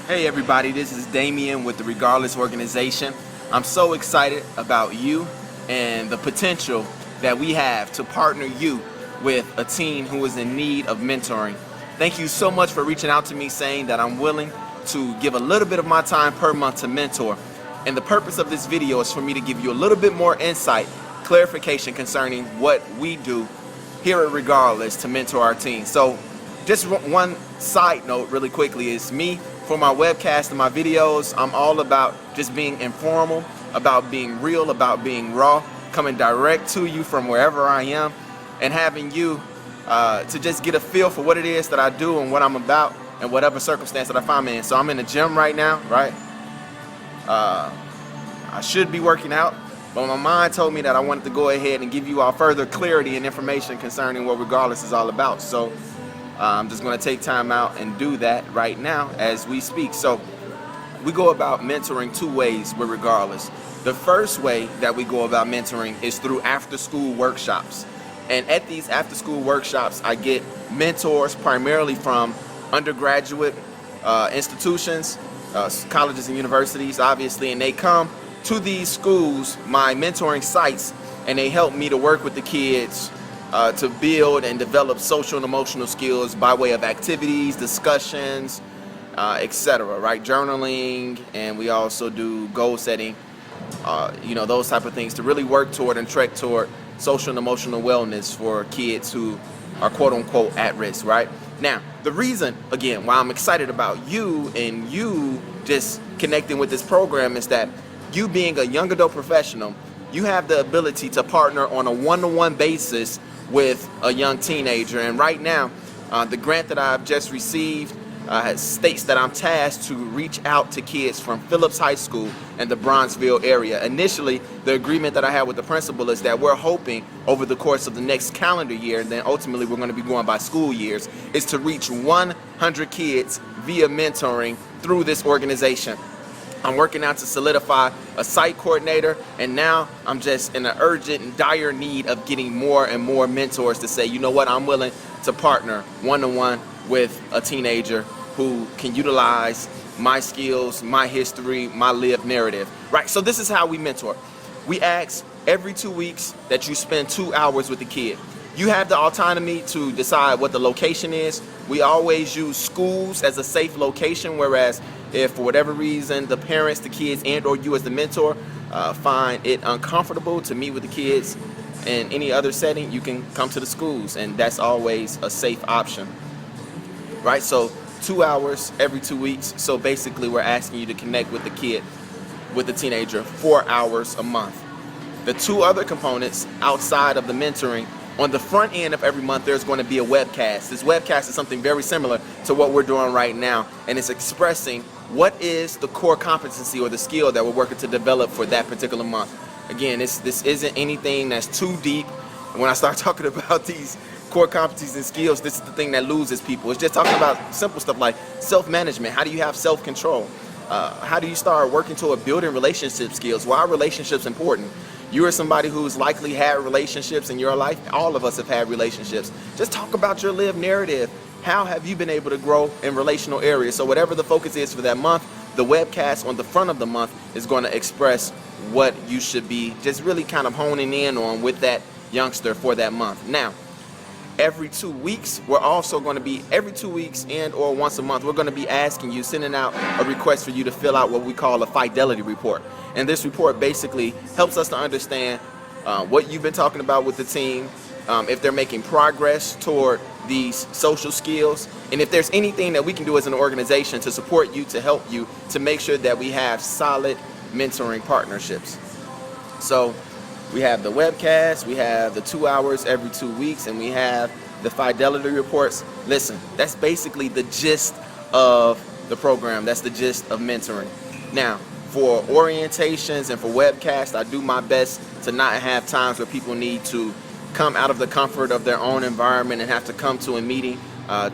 Hey everybody, this is Damien with the Regardless organization. I'm so excited about you and the potential that we have to partner you with a teen who is in need of mentoring. Thank you so much for reaching out to me saying that I'm willing to give a little bit of my time per month to mentor. And the purpose of this video is for me to give you a little bit more insight, clarification concerning what we do here at Regardless to mentor our teens. So just one side note really quickly is me for my webcast and my videos. I'm all about just being informal, about being real, about being raw, coming direct to you from wherever I am and having you to just get a feel for what it is that I do and what I'm about and whatever circumstance that I find me in. So I'm in the gym right now, right? I should be working out, but my mind told me that I wanted to go ahead and give you all further clarity and information concerning what Regardless is all about. So I'm just going to take time out and do that right now as we speak. So we go about mentoring two ways with Regardless. The first way that we go about mentoring is through after-school workshops. And at these after-school workshops, I get mentors primarily from undergraduate institutions, colleges and universities, obviously, and they come to these schools, my mentoring sites, and they help me to work with the kids to build and develop social and emotional skills by way of activities, discussions, etc. Right? Journaling, and we also do goal setting, those type of things to really work toward and trek toward social and emotional wellness for kids who are quote unquote at risk, right? Now, the reason, again, why I'm excited about you and you just connecting with this program is that you being a young adult professional, you have the ability to partner on a one-to-one basis with a young teenager. And right now, the grant that I've just received states that I'm tasked to reach out to kids from Phillips High School and the Bronzeville area. Initially, the agreement that I had with the principal is that we're hoping over the course of the next calendar year, and then ultimately we're going to be going by school years, is to reach 100 kids via mentoring through this organization. I'm working out to solidify a site coordinator, and now I'm just in an urgent and dire need of getting more and more mentors to say, you know what, I'm willing to partner one-to-one with a teenager who can utilize my skills, my history, my lived narrative, right? So this is how we mentor. We ask every 2 weeks that you spend 2 hours with the kid. You have the autonomy to decide what the location is. We always use schools as a safe location, whereas if for whatever reason the parents, the kids, and or you as the mentor find it uncomfortable to meet with the kids in any other setting, you can come to the schools, and that's always a safe option, right? So 2 hours every 2 weeks. So basically we're asking you to connect with the kid, with the teenager, 4 hours a month. The two other components outside of the mentoring, on the front end of every month, there's going to be a webcast. This webcast is something very similar to what we're doing right now, and it's expressing what is the core competency or the skill that we're working to develop for that particular month. Again, this isn't anything that's too deep. And when I start talking about these core competencies and skills, this is the thing that loses people. It's just talking about simple stuff like self-management. How do you have self-control? How do you start working toward building relationship skills? Why are relationships important? You are somebody who's likely had relationships in your life. All of us have had relationships. Just talk about your lived narrative. How have you been able to grow in relational areas? So whatever the focus is for that month, the webcast on the front of the month is going to express what you should be just really kind of honing in on with that youngster for that month. Now, every 2 weeks, we're also going to be, every 2 weeks and or once a month, we're going to be asking you, sending out a request for you to fill out what we call a fidelity report. And this report basically helps us to understand what you've been talking about with the team, if they're making progress toward these social skills, and if there's anything that we can do as an organization to support you, to help you, to make sure that we have solid mentoring partnerships. So we have the webcast, we have the 2 hours every 2 weeks, and we have the fidelity reports. Listen, that's basically the gist of the program. That's the gist of mentoring. Now, for orientations and for webcasts, I do my best to not have times where people need to come out of the comfort of their own environment and have to come to a meeting.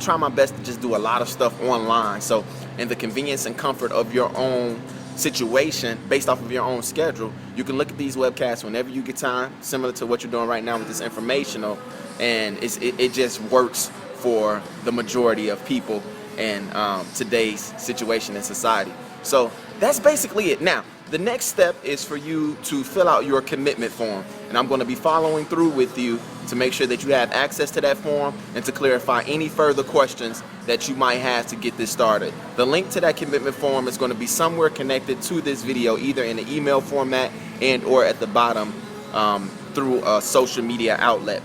Try my best to just do a lot of stuff online. So in the convenience and comfort of your own situation, based off of your own schedule, you can look at these webcasts whenever you get time, similar to what you're doing right now with this informational, and it just works for the majority of people. in today's situation in society. So that's basically it. Now, the next step is for you to fill out your commitment form, and I'm going to be following through with you to make sure that you have access to that form and to clarify any further questions that you might have to get this started. The link to that commitment form is going to be somewhere connected to this video, either in the email format and or at the bottom through a social media outlet.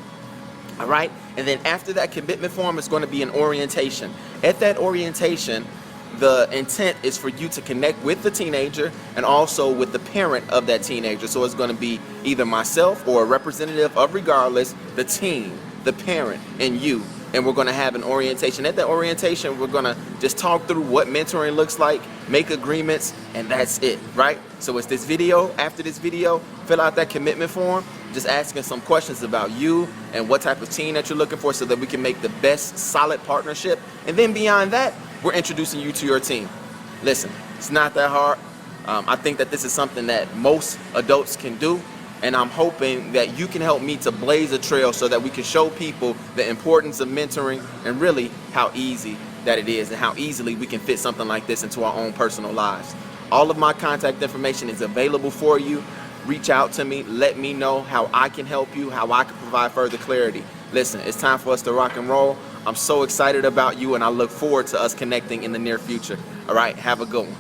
All right, and then after that commitment form is going to be an orientation. At that orientation, the intent is for you to connect with the teenager and also with the parent of that teenager. So it's going to be either myself or a representative of Regardless, the teen, the parent, and you. And we're going to have an orientation. At that orientation, we're going to just talk through what mentoring looks like, make agreements, and that's it, right? So it's this video. After this video, fill out that commitment form, just asking some questions about you and what type of teen that you're looking for so that we can make the best solid partnership. And then beyond that, we're introducing you to your team. Listen, it's not that hard. I think that this is something that most adults can do, and I'm hoping that you can help me to blaze a trail so that we can show people the importance of mentoring and really how easy that it is and how easily we can fit something like this into our own personal lives. All of my contact information is available for you. Reach out to me, let me know how I can help you, how I can provide further clarity. Listen, it's time for us to rock and roll. I'm so excited about you, and I look forward to us connecting in the near future. All right, have a good one.